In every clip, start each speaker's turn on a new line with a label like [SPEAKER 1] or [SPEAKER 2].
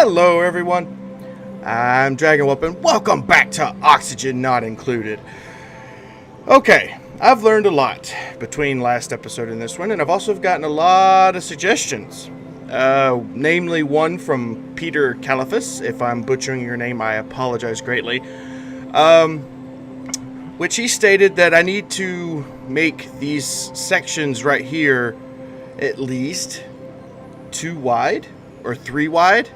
[SPEAKER 1] Hello everyone, I'm Dragon Whoop and welcome back to Oxygen Not Included. Okay, I've learned a lot between last episode and this one, and I've also gotten a lot of suggestions. Namely one from Peter Caliphus. If I'm butchering your name, I apologize greatly. Which he stated that I need to make these sections right here at least 2 wide or 3 wide,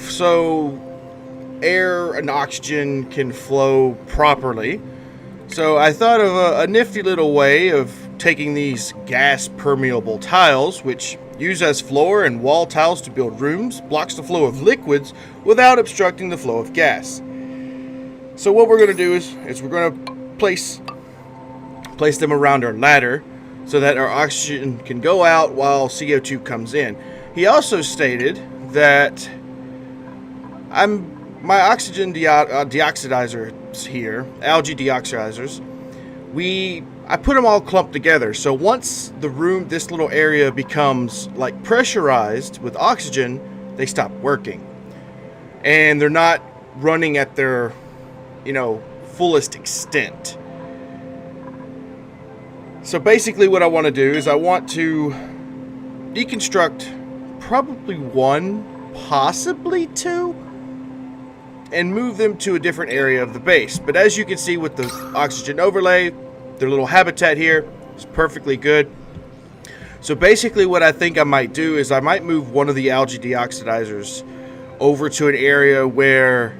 [SPEAKER 1] so air and oxygen can flow properly. So I thought of a nifty little way of taking these gas permeable tiles, which use as floor and wall tiles to build rooms, blocks the flow of liquids without obstructing the flow of gas. So what we're going to do is we're going to place them around our ladder so that our oxygen can go out while CO2 comes in. He also stated that my oxygen deoxidizers here, algae deoxidizers, I put them all clumped together. So once the room, this little area becomes like pressurized with oxygen, they stop working. And they're not running at their, fullest extent. So basically what I want to do is I want to deconstruct probably 1, possibly 2, and move them to a different area of the base. But as you can see with the oxygen overlay, their little habitat here is perfectly good. So basically what I think I might do is I might move one of the algae deoxidizers over to an area where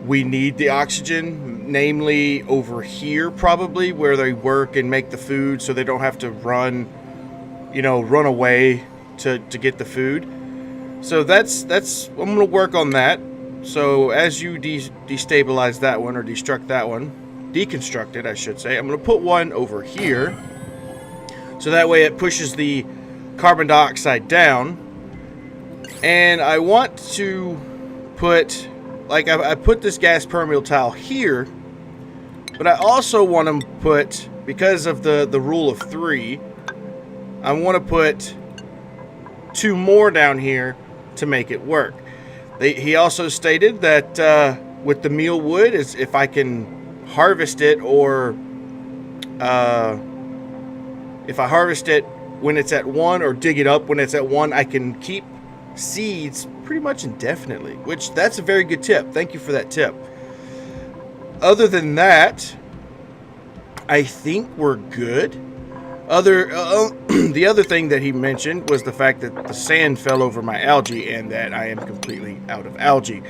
[SPEAKER 1] we need the oxygen, namely over here probably, where they work and make the food so they don't have to run away to get the food. So that's I'm going to work on that. So as you destabilize that one, or destruct that one, deconstruct it I should say, I'm going to put one over here. So that way it pushes the carbon dioxide down. And I want to put, I put this gas permeable tile here, but I also want to put, because of the rule of 3, I want to put 2 more down here to make it work. He also stated that with the meal wood, is if I can harvest it, or if I harvest it when it's at 1 or dig it up when it's at 1, I can keep seeds pretty much indefinitely, which that's a very good tip. Thank you for that tip. Other than that, I think we're good. The other thing that he mentioned was the fact that the sand fell over my algae and that I am completely out of algae.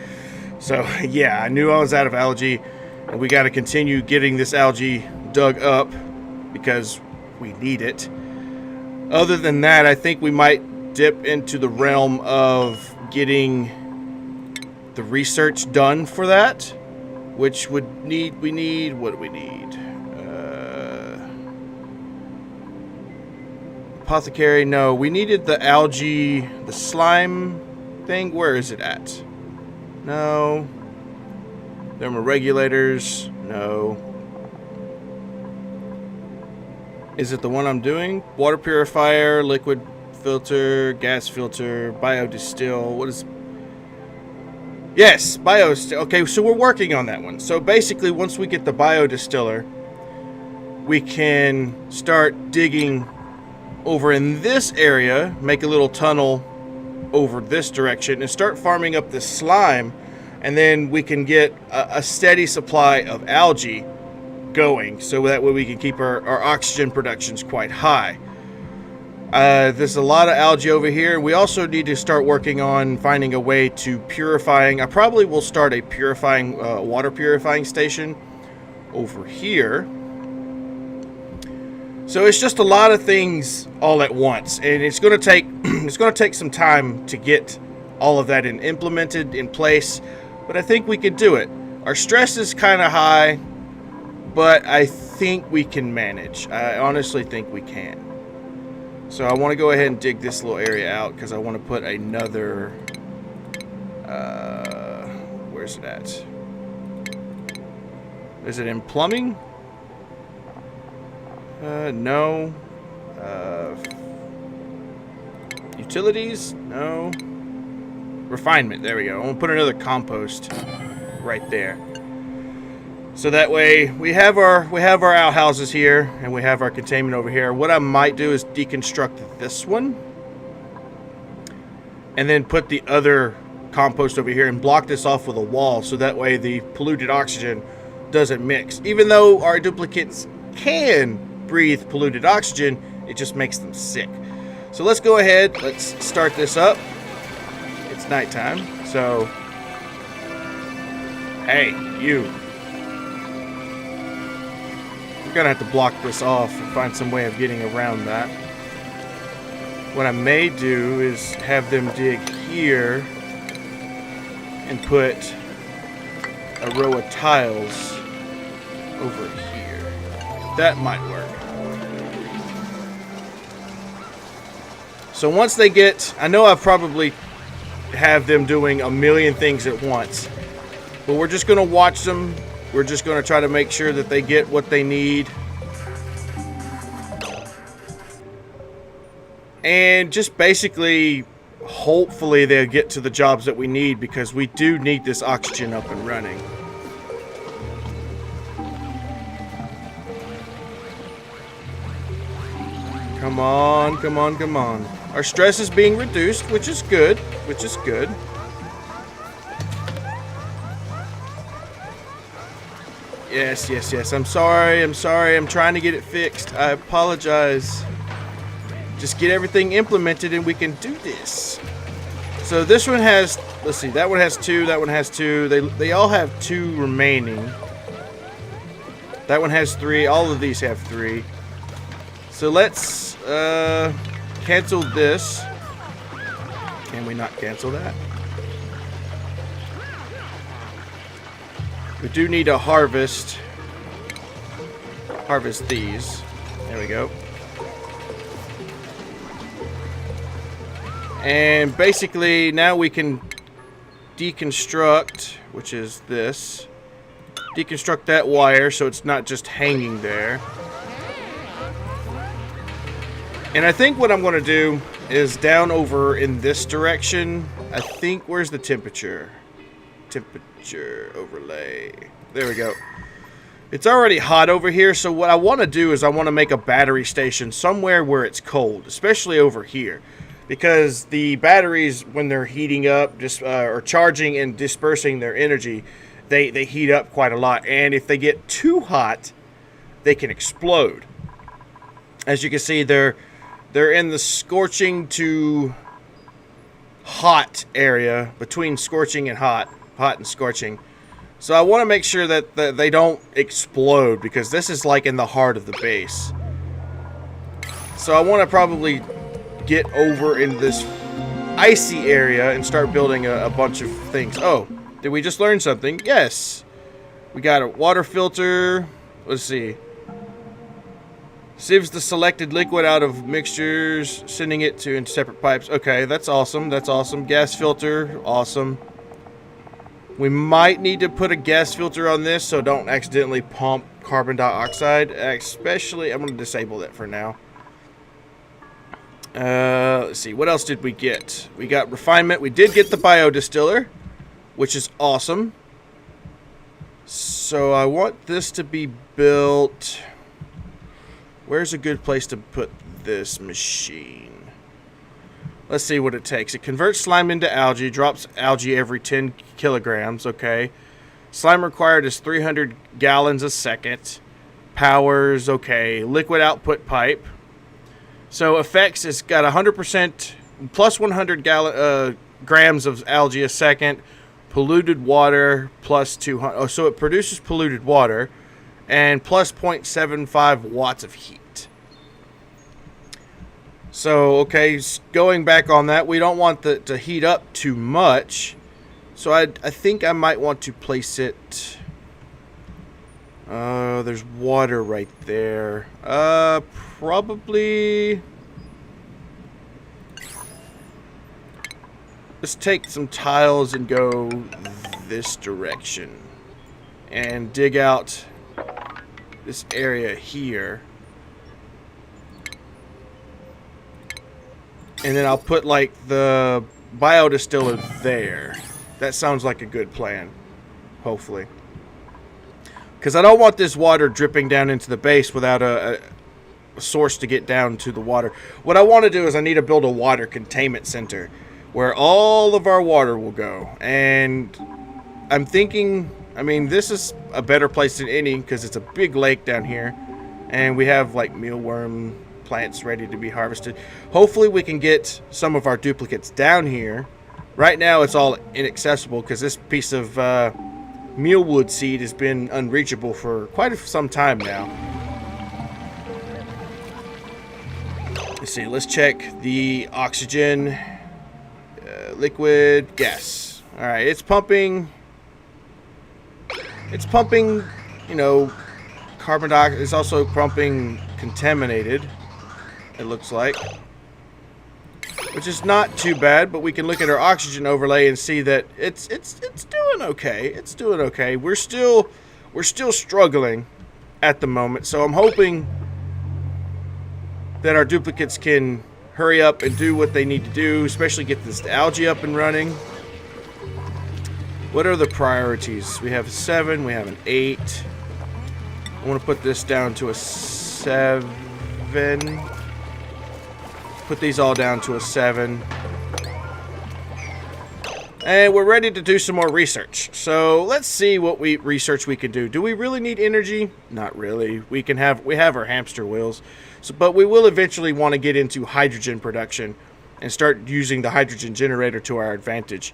[SPEAKER 1] So yeah, I knew I was out of algae, and we got to continue getting this algae dug up because we need it. Other than that, I think we might dip into the realm of getting the research done for that, which what do we need? Apothecary, no, we needed the algae, the slime thing. Where is it at? No. Thermoregulators, no. Is it the one I'm doing? Water purifier, liquid filter, gas filter, biodistill. What is? Yes, biodistill. Okay, so we're working on that one. So basically, once we get the biodistiller, we can start digging over in this area, make a little tunnel over this direction, and start farming up this slime, and then we can get a steady supply of algae going, so that way we can keep our oxygen productions quite high. There's a lot of algae over here. We also need to start working on finding a way to purifying. I probably will start a purifying water purifying station over here. So it's just a lot of things all at once, and it's going to take some time to get all of that implemented in place, but I think we could do it. Our stress is kind of high, but I think we can manage. I honestly think we can. So I want to go ahead and dig this little area out because I want to put another. Where's it at? Is it in plumbing? No. Utilities? No. refinement. There we go. I'm gonna put another compost right there. So that way we have our outhouses here and we have our containment over here. What I might do is deconstruct this one and then put the other compost over here and block this off with a wall, so that way the polluted oxygen doesn't mix. Even though our duplicates can breathe polluted oxygen, it just makes them sick. So let's go ahead, let's start this up. It's nighttime, so hey, you. We're gonna have to block this off and find some way of getting around that. What I may do is have them dig here and put a row of tiles over here. That might work. So once they get, I know I probably have them doing a million things at once, but we're just gonna watch them. We're just gonna try to make sure that they get what they need. And just basically, hopefully they'll get to the jobs that we need, because we do need this oxygen up and running. Come on, come on, come on. Our stress is being reduced, which is good, which is good. Yes, yes, yes. I'm sorry, I'm sorry. I'm trying to get it fixed. I apologize. Just get everything implemented and we can do this. So this one has, let's see, that one has 2, that one has 2. They all have 2 remaining. That one has 3. All of these have 3. So let's cancel this. Can we not cancel that? We do need to harvest these. There we go. And basically now we can deconstruct, which is this. Deconstruct that wire so it's not just hanging there. And I think what I'm going to do is down over in this direction. I think, where's the temperature? Temperature overlay. There we go. It's already hot over here, so what I want to do is I want to make a battery station somewhere where it's cold, especially over here. Because the batteries, when they're heating up, just or charging and dispersing their energy, they heat up quite a lot. And if they get too hot, they can explode. As you can see, they're in the scorching to hot area, between scorching and hot and scorching. So I want to make sure that they don't explode, because this is like in the heart of the base. So I want to probably get over in this icy area and start building a bunch of things. Oh, did we just learn something? Yes. We got a water filter. Let's see. Sieves the selected liquid out of mixtures, sending it to in separate pipes. Okay, that's awesome. That's awesome. Gas filter. Awesome. We might need to put a gas filter on this so don't accidentally pump carbon dioxide. Especially, I'm going to disable that for now. Let's see, what else did we get? We got refinement. We did get the biodistiller, which is awesome. So I want this to be built. Where's a good place to put this machine? Let's see what it takes. It converts slime into algae, drops algae every 10 kilograms, okay. Slime required is 300 gallons a second. Powers, okay. Liquid output pipe. So effects, it's got 100% plus 100 grams of algae a second. Polluted water plus 200. Oh, so it produces polluted water and plus 0.75 watts of heat. So, okay, going back on that, we don't want to heat up too much. So I think I might want to place it. There's water right there. Probably. Let's take some tiles and go this direction. And dig out this area here. And then I'll put like the biodistiller distiller there. That sounds like a good plan. Hopefully. Because I don't want this water dripping down into the base without a source to get down to the water. What I want to do is I need to build a water containment center where all of our water will go. And I'm thinking, I mean, this is a better place than any because it's a big lake down here. And we have like mealworm plants ready to be harvested. Hopefully we can get some of our duplicates down here. Right now it's all inaccessible because this piece of mealwood seed has been unreachable for quite some time now. Let's see, let's check the oxygen, liquid, gas. All right, it's pumping, you know, carbon dioxide. It's also pumping contaminated, it looks like, which is not too bad, but we can look at our oxygen overlay and see that it's doing okay. It's doing okay. We're still struggling at the moment, so I'm hoping that our duplicates can hurry up and do what they need to do, especially get this algae up and running. What are the priorities? We have a 7, we have an 8. I want to put this down to a 7. Put these all down to a 7. And we're ready to do some more research. So let's see what research we can do. Do we really need energy? Not really. We have our hamster wheels. So, but we will eventually want to get into hydrogen production and start using the hydrogen generator to our advantage.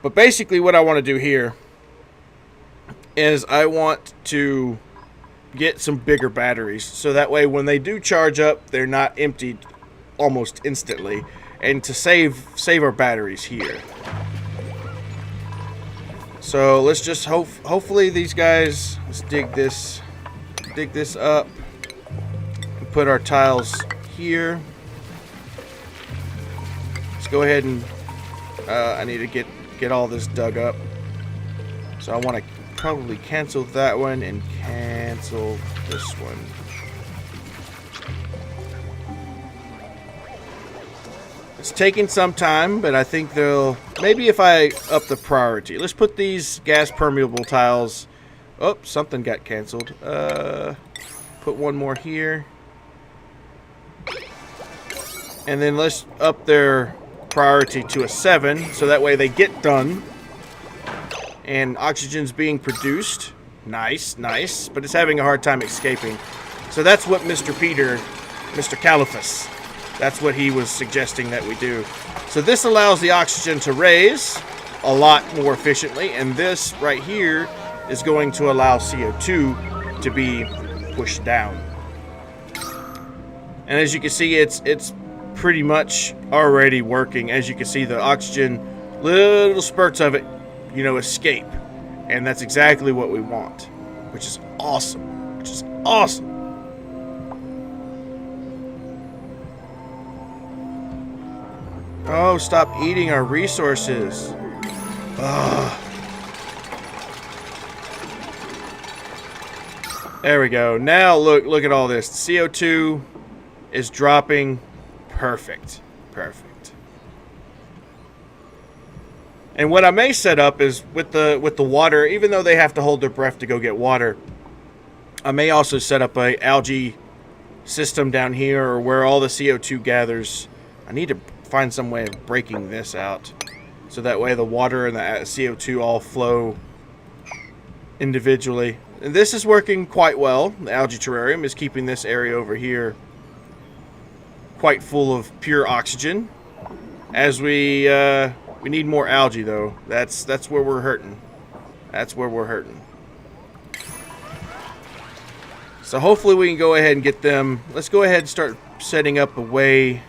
[SPEAKER 1] But basically what I want to do here is I want to get some bigger batteries. So that way when they do charge up, they're not emptied almost instantly. And to save our batteries here. So let's just hopefully these guys, let's dig this up. Put our tiles here. Let's go ahead and I need to get all this dug up. So I want to probably cancel that one and cancel this one. It's taking some time, but I think they'll... Maybe if I up the priority. Let's put these gas permeable tiles... Oh, something got canceled. Put one more here. And then let's up their priority to a 7, so that way they get done. And oxygen's being produced. Nice, nice. But it's having a hard time escaping. So that's what Mr. Caliphus, that's what he was suggesting that we do. So this allows the oxygen to raise a lot more efficiently. And this right here is going to allow CO2 to be pushed down. And as you can see, it's pretty much already working. As you can see, the oxygen, little spurts of it, you know, escape. And that's exactly what we want, which is awesome. Which is awesome. Oh, stop eating our resources. Ugh. There we go. Now look at all this. CO2 is dropping. Perfect. Perfect. And what I may set up is with the water, even though they have to hold their breath to go get water, I may also set up a algae system down here, or where all the CO2 gathers. I need to find some way of breaking this out, so that way the water and the CO2 all flow individually. And this is working quite well. The algae terrarium is keeping this area over here quite full of pure oxygen. As we need more algae though. That's where we're hurting. That's where we're hurting. So hopefully we can go ahead and get them. Let's go ahead and start setting up a way.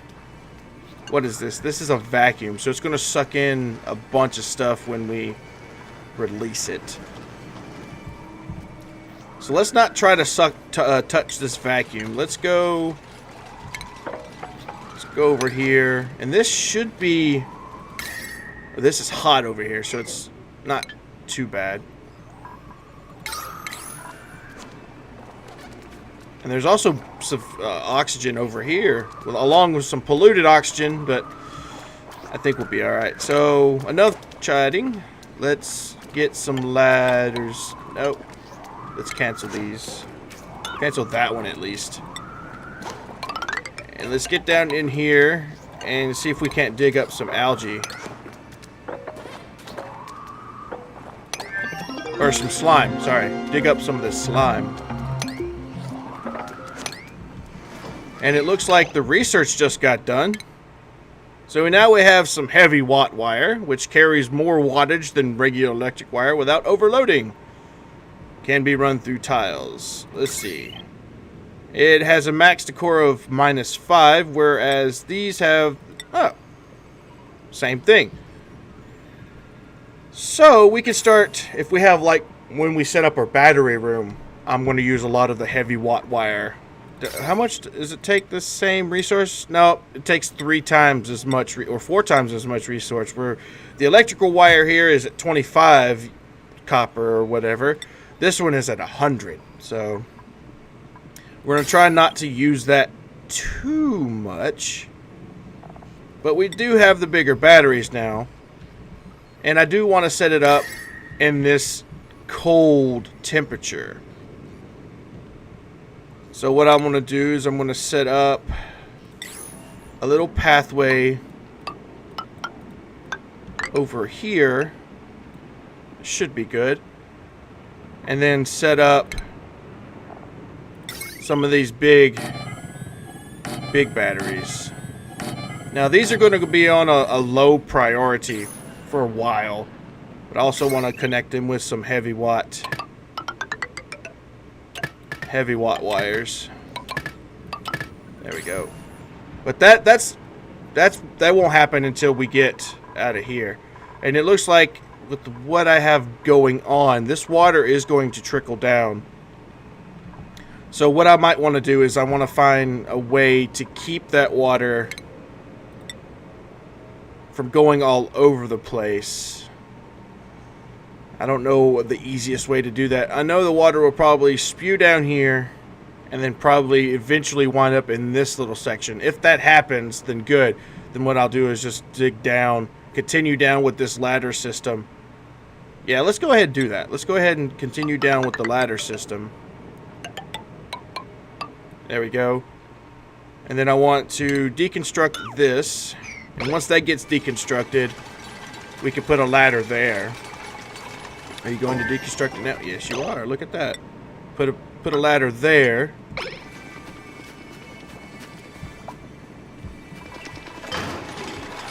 [SPEAKER 1] What is this? This is a vacuum, so it's going to suck in a bunch of stuff when we release it. So let's not try to touch this vacuum. Let's go over here, and this should be... This is hot over here, so it's not too bad. And there's also some oxygen over here, along with some polluted oxygen, but I think we'll be alright. So, enough chatting. Let's get some ladders. Nope. Let's cancel these. Cancel that one at least. And let's get down in here and see if we can't dig up some algae. Or some slime, sorry. Dig up some of this slime. And it looks like the research just got done. So now we have some heavy watt wire, which carries more wattage than regular electric wire without overloading. Can be run through tiles. Let's see. It has a max decor of -5, whereas these have... oh, same thing. So we can start, if we have like, when we set up our battery room, I'm going to use a lot of the heavy watt wire. How much does it take the same resource? No, it takes 3 times as much, or 4 times as much resource. Where the electrical wire here is at 25 copper or whatever. This one is at 100. So we're going to try not to use that too much. But we do have the bigger batteries now. And I do want to set it up in this cold temperature. So what I'm going to do is I'm going to set up a little pathway over here. Should be good. And then set up some of these big batteries. Now these are going to be on a low priority for a while, but I also want to connect them with some heavy watt wires. There we go. But that won't happen until we get out of here. And it looks like with what I have going on, this water is going to trickle down. So what I might want to do is I want to find a way to keep that water from going all over the place. I don't know the easiest way to do that. I know the water will probably spew down here and then probably eventually wind up in this little section. If that happens, then good. Then what I'll do is just dig down, continue down with this ladder system. Yeah, let's go ahead and do that. Let's go ahead and continue down with the ladder system. There we go. And then I want to deconstruct this. And once that gets deconstructed, we can put a ladder there. Are you going to deconstruct it now? Yes, you are. Look at that. Put a ladder there.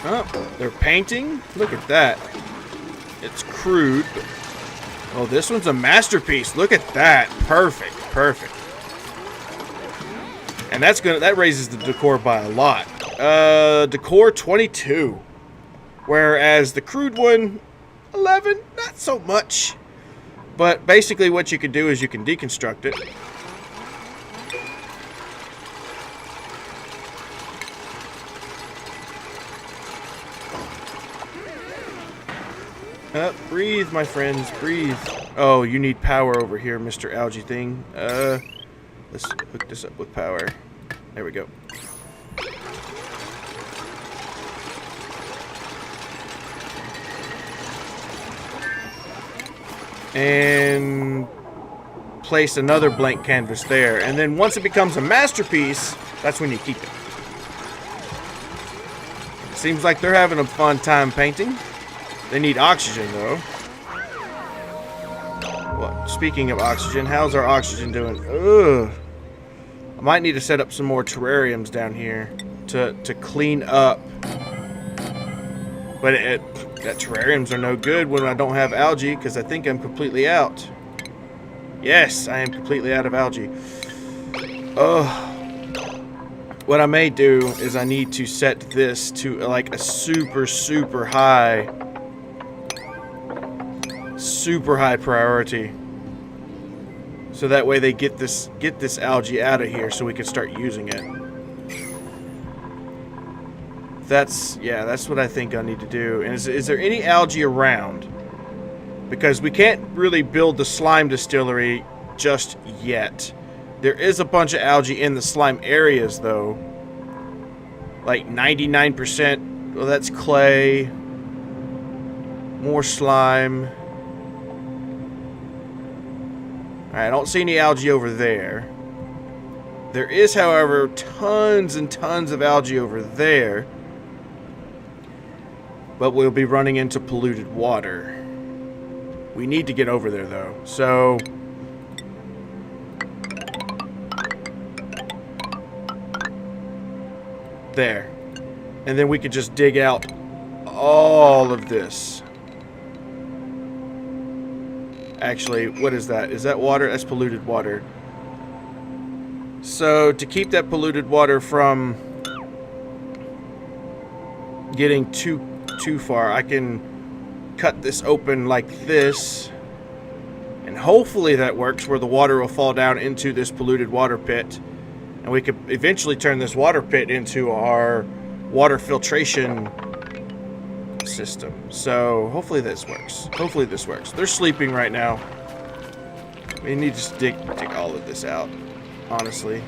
[SPEAKER 1] Oh, they're painting? Look at that. It's crude. But oh, this one's a masterpiece. Look at that. Perfect. Perfect. And that raises the decor by a lot. Decor 22. Whereas the crude one, 11, not so much. But basically what you can do is you can deconstruct it. Breathe, my friends, breathe. Oh, you need power over here, Mr. Algae thing. Let's hook this up with power. There we go. And place another blank canvas there. And then once it becomes a masterpiece, that's when you keep it. Seems like they're having a fun time painting. They need oxygen, though. Well, speaking of oxygen, how's our oxygen doing? Ugh. I might need to set up some more terrariums down here to clean up. But that terrariums are no good when I don't have algae, because I think I'm completely out. Yes, I am completely out of algae. What I may do is I need to set this to like a super high priority. So that way they get this algae out of here so we can start using it. That's what I think I need to do. And is there any algae around? Because we can't really build the slime distillery just yet. There is a bunch of algae in the slime areas though. Like 99% Well, that's clay. More slime. Alright, I don't see any algae over there. There is, however, tons and tons of algae over there. But we'll be running into polluted water. We need to get over there, though. So... there. And then we could just dig out all of this. Actually, what is that? Is that water? That's polluted water. So, to keep that polluted water from getting too far, I can cut this open like this. And hopefully that works, where the water will fall down into this polluted water pit. And we could eventually turn this water pit into our water filtration system. So hopefully this works. Hopefully this works. They're sleeping right now. We need to just dig all of this out, honestly.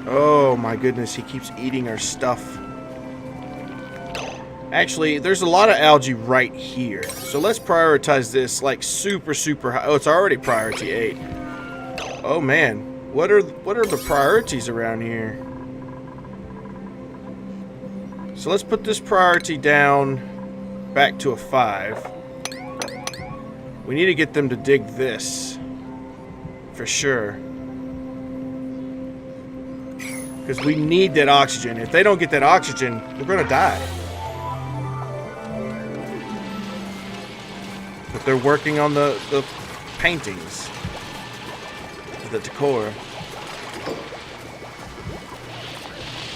[SPEAKER 1] Oh my goodness, he keeps eating our stuff. Actually, there's a lot of algae right here. So let's prioritize this like super high. Oh, it's already priority 8. Oh man, what are the priorities around here? So let's put this priority down back to a 5. We need to get them to dig this for sure. Because we need that oxygen. If they don't get that oxygen, we're gonna die. But they're working on the paintings, the decor.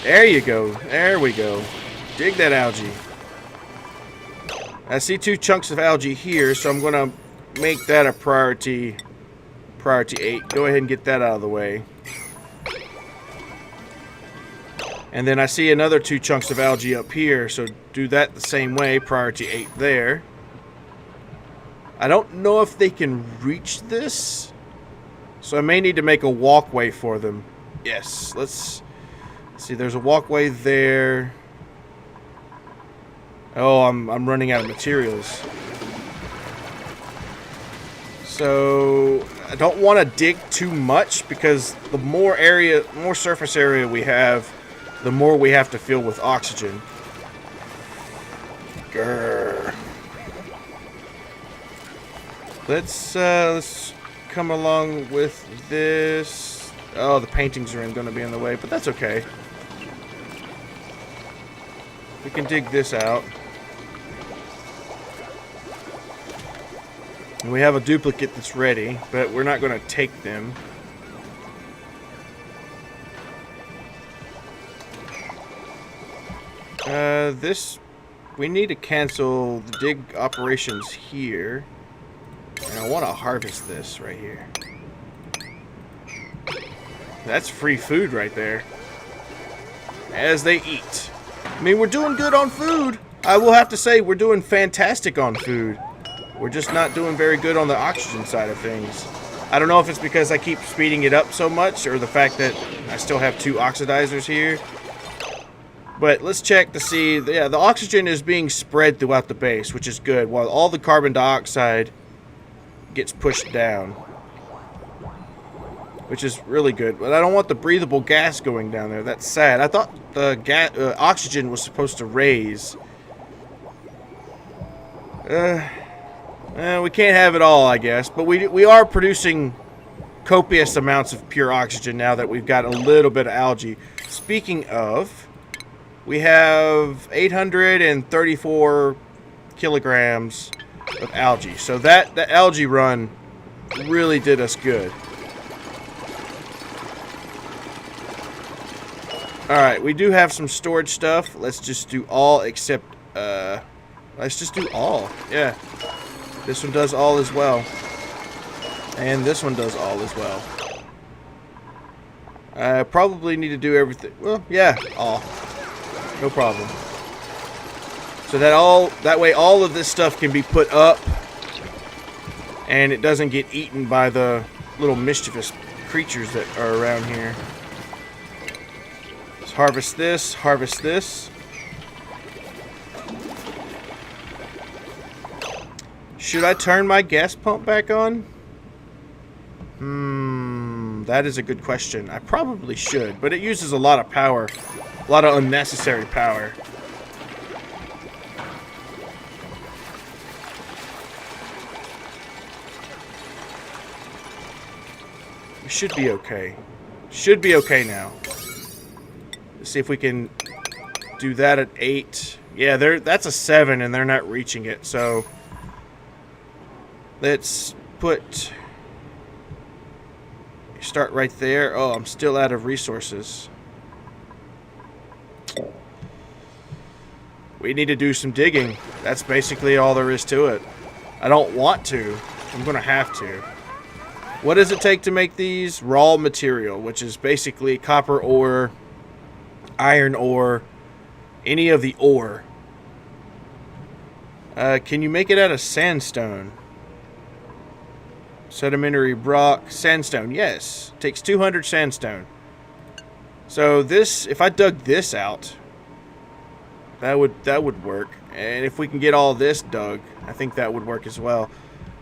[SPEAKER 1] There you go. There we go. Dig that algae. I see 2 chunks of algae here, so I'm going to make that a priority 8. Go ahead and get that out of the way. And then I see another 2 chunks of algae up here, so do that the same way, priority 8 there. I don't know if they can reach this, so I may need to make a walkway for them. Yes, let's see. There's a walkway there. Oh, I'm running out of materials. So I don't want to dig too much, because the more surface area we have, the more we have to fill with oxygen. Grr. Let's come along with this. Oh, the paintings are going to be in the way, but that's okay. We can dig this out. And we have a duplicate that's ready, but we're not going to take them. We need to cancel the dig operations here. And I want to harvest this right here. That's free food right there. As they eat. I mean, we're doing good on food. I will have to say, we're doing fantastic on food. We're just not doing very good on the oxygen side of things. I don't know if it's because I keep speeding it up so much, or the fact that I still have 2 oxidizers here. But let's check to see. Yeah, the oxygen is being spread throughout the base, which is good, while all the carbon dioxide gets pushed down, which is really good. But I don't want the breathable gas going down there. That's sad. I thought the oxygen was supposed to raise. We can't have it all, I guess. But we are producing copious amounts of pure oxygen now that we've got a little bit of algae. Speaking of, we have 834 kilograms of algae. So that algae run really did us good. Alright, we do have some storage stuff. Let's just do all except, let's just do all. Yeah. This one does all as well. And this one does all as well. I probably need to do everything. Well, yeah, all. No problem. So that way all of this stuff can be put up and it doesn't get eaten by the little mischievous creatures that are around here. Let's harvest this, harvest this. Should I turn my gas pump back on? That is a good question. I probably should, but it uses a lot of power. A lot of unnecessary power. We should be okay. Should be okay now. Let's see if we can do that at 8. Yeah, that's a 7 and they're not reaching it, so let's put... Start right there. Oh, I'm still out of resources. We need to do some digging. That's basically all there is to it. I don't want to. I'm going to have to. What does it take to make these? Raw material, which is basically copper ore, iron ore, any of the ore. Can you make it out of sandstone? Sedimentary rock, sandstone, yes. Takes 200 sandstone. So this, if I dug this out, that would work. And if we can get all this dug, I think that would work as well.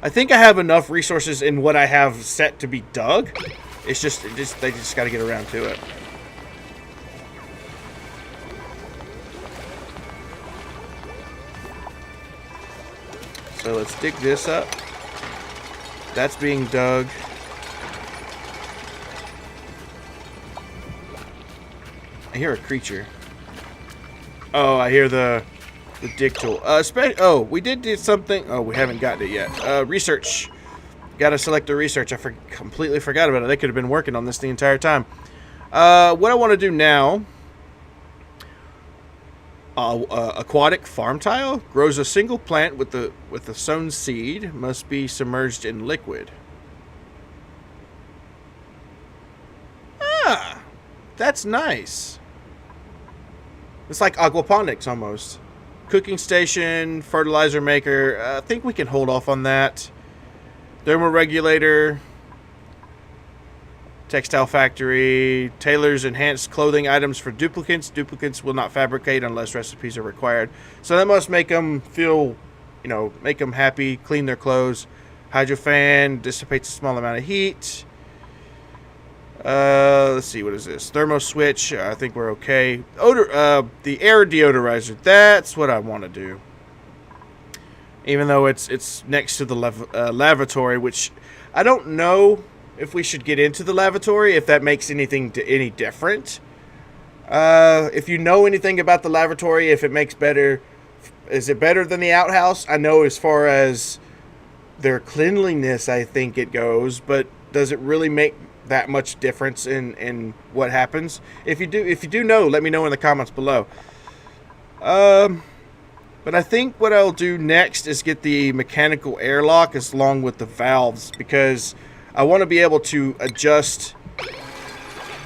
[SPEAKER 1] I think I have enough resources in what I have set to be dug. It's just they just got to get around to it. So let's dig this up. That's being dug. I hear a creature. Oh, I hear the dig tool. Oh, we did do something. Oh, we haven't gotten it yet. Research. Gotta select the research. I completely forgot about it. They could have been working on this the entire time. What I want to do now. Aquatic farm tile grows a single plant with the sown seed, must be submerged in liquid. Ah, that's nice. It's like aquaponics almost. Cooking station, fertilizer maker. I think we can hold off on that. Thermoregulator. Textile factory. Tailors enhanced clothing items for duplicates. Duplicates will not fabricate unless recipes are required. So that must make them feel, you know, make them happy. Clean their clothes. Hydrofan dissipates a small amount of heat. Let's see, what is this? Thermo switch. I think we're okay. The air deodorizer. That's what I want to do. Even though it's next to the lavatory, which I don't know if we should get into the lavatory, if that makes anything any different. If you know anything about the lavatory, if it makes better, is it better than the outhouse? I know as far as their cleanliness, I think it goes, but does it really make that much difference in what happens? If you do know, let me know in the comments below. But I think what I'll do next is get the mechanical airlock along with the valves, because I want to be able to adjust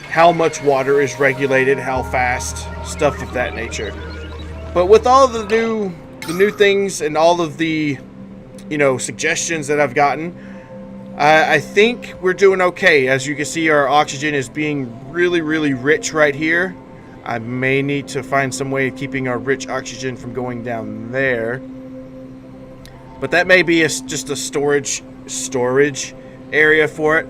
[SPEAKER 1] how much water is regulated, how fast, stuff of that nature. But with all the new things and all of the, you know, suggestions that I've gotten, I think we're doing okay. As you can see, our oxygen is being really, really rich right here. I may need to find some way of keeping our rich oxygen from going down there. But that may be just a storage area for it.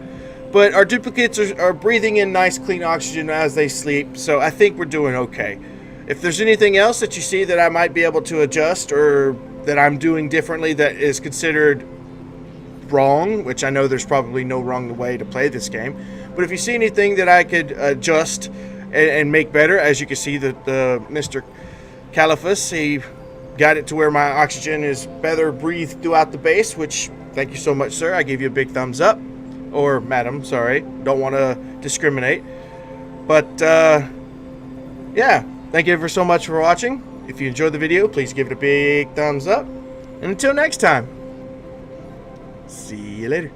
[SPEAKER 1] But our duplicates are breathing in nice clean oxygen as they sleep, so I think we're doing okay. If there's anything else that you see that I might be able to adjust or that I'm doing differently that is considered wrong, which I know there's probably no wrong way to play this game, but if you see anything that I could adjust and make better, as you can see the Mr. Caliphus, he got it to where my oxygen is better breathed throughout the base, which thank you so much, sir. I give you a big thumbs up. Or madam, sorry. Don't want to discriminate. But, yeah. Thank you ever so much for watching. If you enjoyed the video, please give it a big thumbs up. And until next time, see you later.